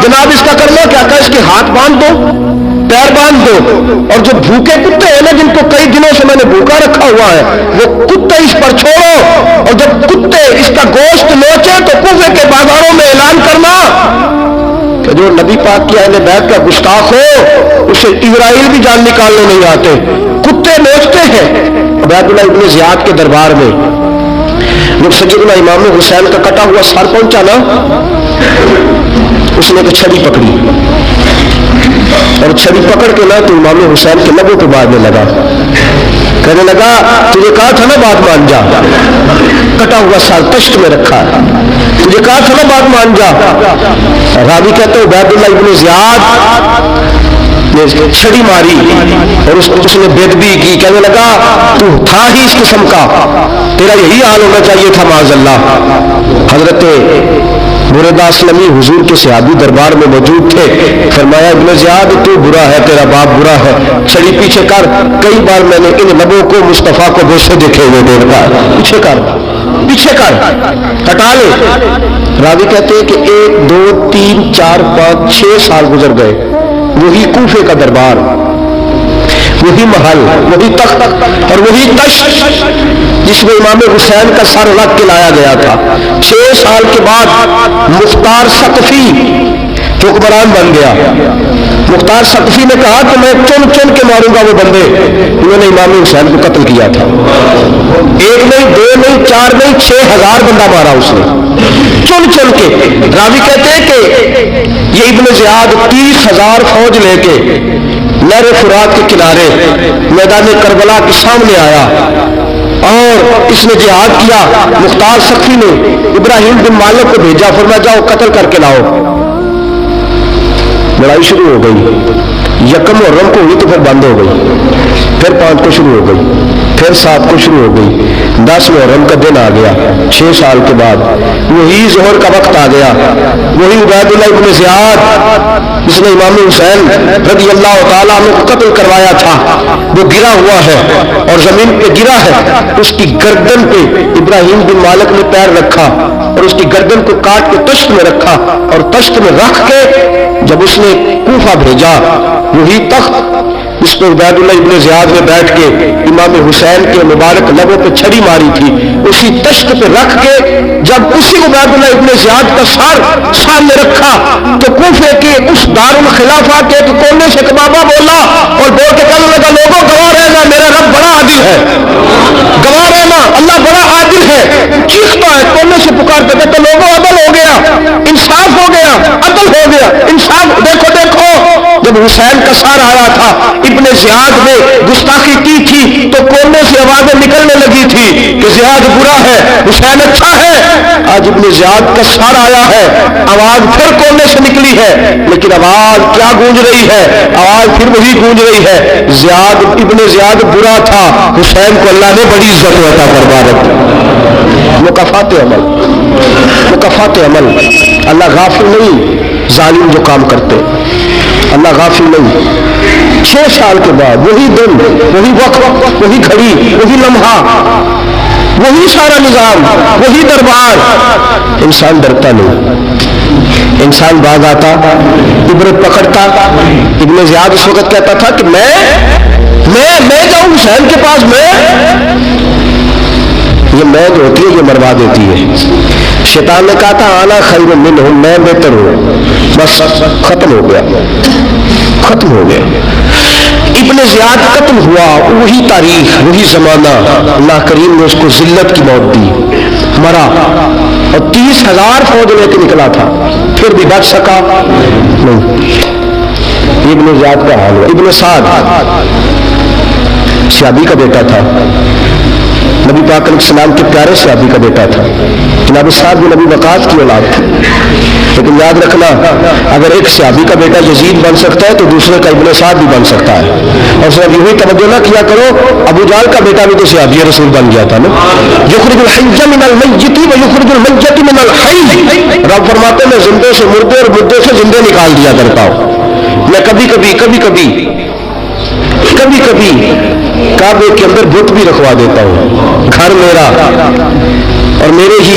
جناب اس کا کرنا کیا تھا؟ اس کے ہاتھ باندھ دو، پیر باندھ دو، اور جو بھوکے کتے ہیں نا جن کو کئی دنوں سے میں نے بھوکا رکھا ہوا ہے، وہ کتے اس پر چھوڑو، اور جب کتے اس کا گوشت نوچے تو کوفے کے بازاروں میں اعلان کرنا کہ جو نبی پاک کی اہل بیت کا گستاخ ہو اسے اسرائیل بھی جان نکالنے نہیں آتے، کتے نوچتے ہیں۔ عبید اللہ ابن زیاد کے دربار میں جب سیدنا امام حسین کا کٹا ہوا سر پہنچا نا، اس نے ایک چھڑی پکڑی اور چھڑی پکڑ کے نا تو امام حسین کے لبوں پہ مارنے لگا، کہنے لگا تجھے کہا تھا نا بات مان جا، کٹا ہوا سر تشت میں رکھا، تجھے کہا تھا نا بات مان جا۔ راوی کہتے ہیں عبید اللہ ابن زیاد نے چھڑی ماری اور اس نے بے ادبی کی، کہنے لگا تو تھا ہی اس قسم کا، تیرا یہی حال ہونا چاہیے تھا معاذ اللہ۔ حضرت بریدہ اسلمی حضور کے صحابی دربار میں موجود تھے، فرمایا ابن زیاد تو برا ہے، تیرا باپ برا ہے، چھڑی پیچھے کر، کئی بار میں نے ان لبوں کو مصطفیٰ کو بوسے دیکھے ہوئے دیکھا، پیچھے کر پیچھے کر، ہٹا لے۔ راوی کہتے ہیں کہ 1 2 3 4 5 6 سال گزر گئے، وہی کوفے کا دربار، وہی محل، وہی تخت اور وہی تشت جس میں امام حسین کا سر رکھ کے لایا گیا تھا۔ 6 سال کے بعد مختار ثقفی حکمران بن گیا۔ مختار ثقفی نے کہا کہ میں چن چن کے ماروں گا وہ بندے انہوں نے امام حسین کو قتل کیا تھا۔ 1 نہیں 2 نہیں 4 نہیں 6000 بندہ مارا اس نے چن چن کے۔ راوی کہتے ہیں کہ یہ ابن زیاد 30,000 فوج لے کے نہر فرات کے کنارے میدان کربلا کے سامنے آیا اور اس نے جہاد کیا۔ مختار ثقفی نے ابراہیم بن مالک کو بھیجا، فرمایا جاؤ قتل کر کے لاؤ۔ لڑائی شروع ہو گئی، یکم محرم کو ہوئی تو پھر بند ہو گئی، پھر 5 کو شروع ہو گئی، پھر 7 کو شروع ہو گئی، 10 محرم کا دن آ گیا 6 سال کے بعد، وہی ظہر کا وقت آ گیا، وہی عبید اللہ ابن زیاد جس نے امام حسین رضی اللہ تعالیٰ عنہ کو قتل کروایا تھا وہ گرا ہوا ہے اور زمین پہ گرا ہے، اس کی گردن پہ ابراہیم بن مالک نے پیر رکھا اور اس کی گردن کو کاٹ کے تشت میں رکھا اور تشت میں رکھ کے جب اس نے کوفہ بھیجا، وہی تخت جس پہ عبید اللہ ابن زیاد نے بیٹھ کے امام حسین کے مبارک لبوں پہ چھڑی ماری تھی، اسی تشت پہ رکھ کے جب اسی عبید اللہ ابن زیاد کا سر سامنے رکھا تو کوفے کے اس دارالخلافہ کے ایک کونے سے ایک بابا بولا اور بول کے کہنے لگا لوگوں گواہ رہنا میرا رب بڑا عادل ہے، گواہ رہنا اللہ بڑا عادل ہے۔ چیختا ہے کونے سے پکار کے کہتے لوگوں عدل ہو گیا، انصاف ہو گیا، عدل ہو گیا، انصاف دیکھو دیکھو۔ جب حسین کا سر آیا تھا ابن زیاد نے گستاخی کی تھی تو کونے سے آوازیں نکلنے لگی تھی کہ زیاد برا ہے حسین اچھا ہے۔ آج ابن زیاد کا سر آیا ہے، آواز پھر کونے سے نکلی ہے، لیکن آواز کیا گونج رہی ہے؟ آواز پھر وہی گونج رہی ہے، زیاد ابن زیاد برا تھا، حسین کو اللہ نے بڑی عزت عطا فرما رکھی۔ مکافات عمل، مکافات عمل، اللہ غافل نہیں ظالم جو کام کرتے، اللہ غافل نہیں۔ 6 سال کے بعد وہی دن، وہی وقت، وہی گھڑی، وہی لمحہ، وہی سارا نظام، وہی دربار، انسان ڈرتا نہیں، انسان باز آتا، عبرت پکڑتا۔ ابن زیاد اس وقت کہتا تھا کہ میں جاؤں حسین کے پاس، یہ میں جو ہوتی ہے یہ مروا دیتی ہے۔ شیطان نے کہا تھا آنا خیر منہ، میں بہتر ہوں، بس ختم ہو گیا، ختم ہو گیا۔ ابن زیاد قتل ہوا، وہی تاریخ، وہی زمانہ، اللہ کریم نے اس کو ذلت کی موت دی، مرا، اور 30,000 فوج لے کے نکلا تھا، پھر بھی بچ سکا نہیں۔ ابن زیاد کا حال ہوا۔ ابن سعد صحابی کا بیٹا تھا، نبی پاک علیہ السلام کے پیارے صحابی کا بیٹا تھا، جناب سعد بن نبی وقاص کی اولاد تھی، لیکن یاد رکھنا اگر ایک صحابی کا بیٹا یزید بن سکتا ہے تو دوسرے کا ابن سعد بھی بن سکتا ہے۔ اور صرف یہی توجہ نہ کیا کرو، ابو جہل کا بیٹا بھی تو صحابی رسول بن گیا تھا نا، یخرج الحی من المیت و یخرج المیت من الحی، رب فرماتے ہیں میں زندے سے مردے اور مردے سے زندے نکال دیا کرتا ہوں۔ میں کبھی کبھی کعبے کے اندر بت بھی رکھوا دیتا ہوں، گھر میرا اور میرے ہی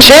6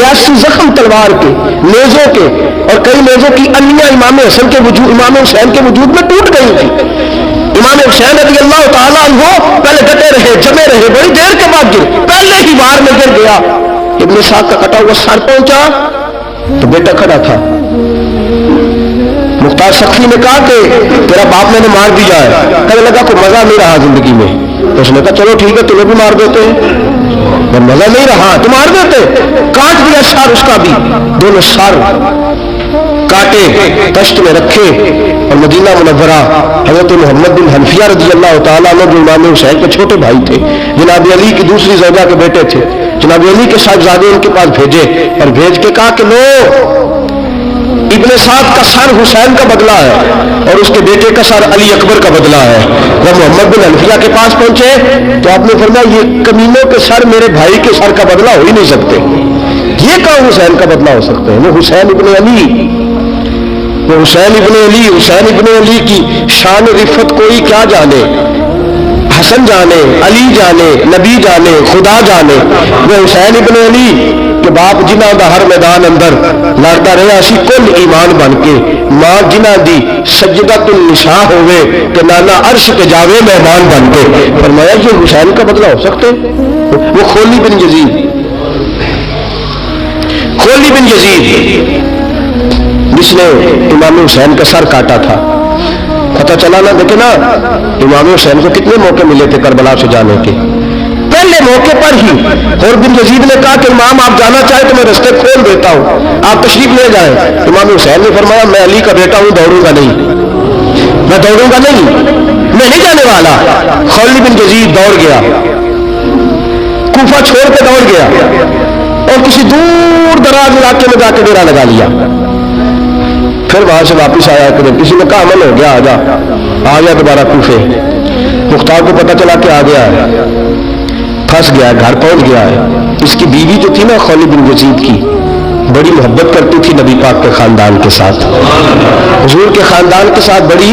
82 زخم تلوار کے، نیزوں کے، اور کئی نیزوں کی انیاں امام حسین کے وجود، امام حسین کے وجود میں ٹوٹ گئی تھی۔ امام حسین رضی اللہ تعالیٰ عنہ پہلے ڈٹے رہے، جمے رہے، بڑی دیر کے بعد گر، پہلے ہی وار میں گر گیا۔ ابن اسحاق کا کٹا ہوا سر پہنچا تو بیٹا کھڑا تھا۔ مختار سخی نے کہا کہ تیرا باپ میں نے مار دیا ہے۔ کہنے لگا کوئی مزہ نہیں رہا زندگی میں۔ تو اس نے کہا چلو ٹھیک ہے تمہیں بھی مار دیتے ہیں، اور مزہ نہیں رہا تو مار دیتے۔ کاٹ دیا سر اس کا بھی، دونوں سر کاٹے، کشت میں رکھے، اور مدینہ منورہ حضرت محمد بن حنفیہ رضی اللہ تعالیٰ عنہ جو امام حسین کے چھوٹے بھائی تھے، جناب علی کی دوسری زوجہ کے بیٹے تھے، جناب علی کے صاحبزادے ان کے پاس بھیجے، اور بھیج کے کہا کہ لو ابن سعد کا سر حسین کا بدلہ ہے اور اس کے بیٹے کا سر علی اکبر کا بدلہ ہے۔ جب محمد بن حنفیہ کے پاس پہنچے تو آپ نے فرمایا یہ کمینوں کے سر میرے بھائی کے سر کا بدلہ ہو ہی نہیں سکتے، یہ کہاں حسین کا بدلہ ہو سکتے ہیں؟ وہ حسین ابن علی، وہ حسین ابن علی، حسین ابن علی کی شان رفت کوئی کیا جانے، حسن جانے، علی جانے، نبی جانے، خدا جانے۔ وہ حسین ابن علی کہ باپ جنہ دا ہر میدان اندر لڑتا رہا سی کل ایمان بن کے، ماں جنہ دی سجدۃ النساء ہوئے کہ نانا عرش پہ جاوے مہمان بن کے۔ فرمایا یہ حسین کا بدلہ ہو سکتے؟ وہ خولی بن یزید، خولی بن یزید جس نے امام حسین کا سر کاٹا تھا، پتہ چلا نا، دیکھیں نا امام حسین کو کتنے موقع ملے تھے کربلا سے جانے کے، پہلے موقع پر ہی اور بن یزید نے کہا کہ امام آپ جانا چاہے تو میں رستے کھول دیتا ہوں، آپ تشریف لے جائیں۔ امام حسین نے فرمایا میں علی کا بیٹا ہوں، دوڑوں گا نہیں، میں دوڑوں گا نہیں، میں نہیں جانے والا۔ خالد بن یزید دوڑ گیا، کوفہ چھوڑ کے دوڑ گیا اور کسی دور دراز علاقے میں جا کے ڈیرا لگا لیا۔ پھر وہاں سے واپس آیا کہ کسی نے کہا عمل ہو گیا، آ گیا دوبارہ کوفے۔ مختار کو پتہ چلا کہ آ گیا ہے، پھنس گیا، گھر پہنچ گیا ہے۔ اس کی بیوی جو تھی نا خالد بن یزید کی، بڑی محبت کرتی تھی نبی پاک کے خاندان کے ساتھ، حضور کے خاندان کے ساتھ بڑی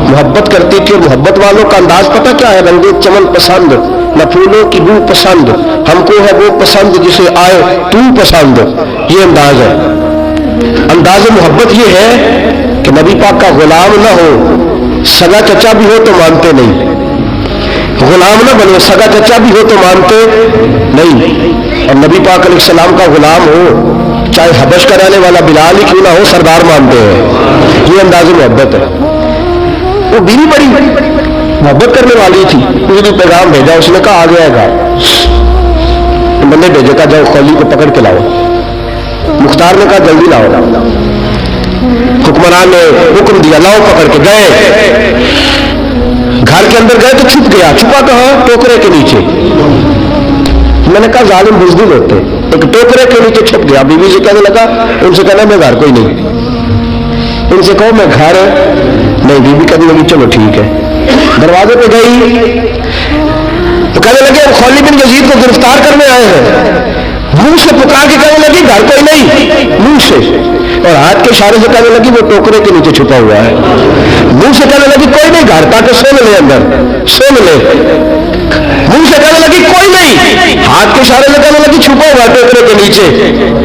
محبت کرتی تھی۔ اور محبت والوں کا انداز پتہ کیا ہے؟ رنگ چمن پسند، نہ پھولوں کی بو پسند، ہم کو ہے وہ پسند جسے آئے تو پسند، یہ انداز ہے۔ انداز محبت یہ ہے کہ نبی پاک کا غلام نہ ہو، سگا چچا بھی ہو تو مانتے نہیں، غلام نہ بنو، سگا چچا بھی ہو تو مانتے نہیں، اور نبی پاک علیہ السلام کا غلام ہو، چاہے حبش کا رہنے والا بلال ہی کیوں نہ ہو، سردار مانتے ہیں۔ یہ انداز محبت ہے۔ وہ بیوی بڑی محبت کرنے والی تھی، اس نے پیغام بھیجا، اس نے کہا آ گیا گا، بندے بھیجے کہا جاؤ خالی کو پکڑ کے لاؤ۔ مختار نے کہا جلدی لاؤ، حکمران نے حکم دیا لاؤ، پکڑ کے گئے، گھر کے اندر گئے تو چھپ گیا۔ چھپا کہاں؟ ٹوکرے کے نیچے۔ میں نے کہا ظالم بزدل ہوتے، ایک ٹوکرے کے نیچے چھپ گیا۔ بیوی سے کہنے لگا، ان سے کہنا میں گھر کوئی نہیں، ان سے کہو میں گھر نہیں۔ بیوی کہنے لگی چلو ٹھیک ہے۔ دروازے پہ گئی تو کہنے لگے ہم خالد بن یزید کو گرفتار کرنے آئے ہیں۔ منہ سے پکار کے کہنے لگی گھر کوئی نہیں، منہ سے، اور ہاتھ کے اشارے سے کہنے لگی وہ ٹوکرے کے نیچے چھپا ہوا ہے۔ منہ سے کہنے لگی کوئی نہیں گھر، تاکہ سن لے اندر، سن لے۔ منہ سے کہنے لگی کوئی نہیں، ہاتھ کے اشارے سے کہنے لگی چھپا ہوا ٹوکرے کے نیچے۔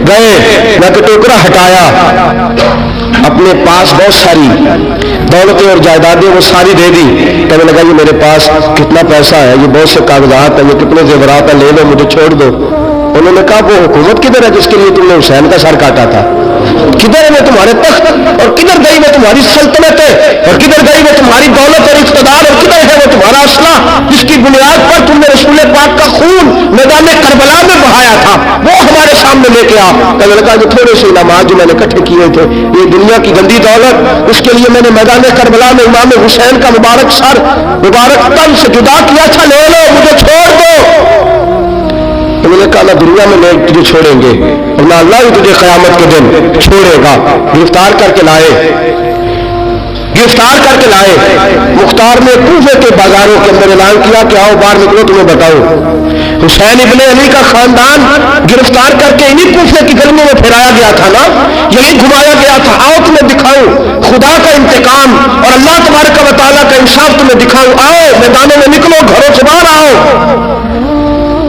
گئے، نہ کہ ٹوکرا ہٹایا، اپنے پاس بہت ساری دولتیں اور جائیدادیں وہ ساری دے دی۔ کہنے لگا یہ میرے پاس کتنا پیسہ ہے، یہ بہت سے کاغذات ہیں، یہ کتنے زیورات ہیں، لے لو، مجھے چھوڑ دو۔ انہوں نے کہا وہ حکومت کدھر ہے جس کے لیے تم نے حسین کا سر کاٹا تھا؟ کدھر ہے وہ تمہارے تخت، اور کدھر گئی وہ تمہاری سلطنت ہے، اور کدھر گئی وہ تمہاری دولت اور اقتدار، اور کدھر ہے وہ تمہارا اسلحہ جس کی بنیاد پر تم نے رسول پاک کا خون میدان کربلا میں بہایا تھا، وہ ہمارے سامنے لے کے آ۔ کہنے لگا جو تھوڑے سے انعامات جو میں نے اکٹھے کیے تھے، یہ دنیا کی گندی دولت، اس کے لیے میں نے میدان کربلا میں امام حسین کا مبارک سر مبارک تن سے جدا کیا تھا، لے لو، مجھے چھوڑ دو۔ انہوں نے کہا نہ دنیا میں لوگ تجھے چھوڑیں گے اور نہ اللہ ہی تجھے قیامت کے دن چھوڑے گا۔ گرفتار کر کے لائے، گرفتار کر کے لائے۔ مختار نے کوفے کے بازاروں کے اندر اعلان کیا کہ آؤ باہر نکلو، تمہیں بتاؤ حسین ابن علی کا خاندان گرفتار کر کے انہی کوفے کی گلیوں میں پھیلایا گیا تھا نا، یہی گھمایا گیا تھا، آؤ تمہیں دکھاؤں خدا کا انتقام اور اللہ تبارک و تعالیٰ کا انصاف تمہیں دکھاؤں، آؤ میدانوں میں نکلو، گھروں سے باہر آؤ۔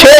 6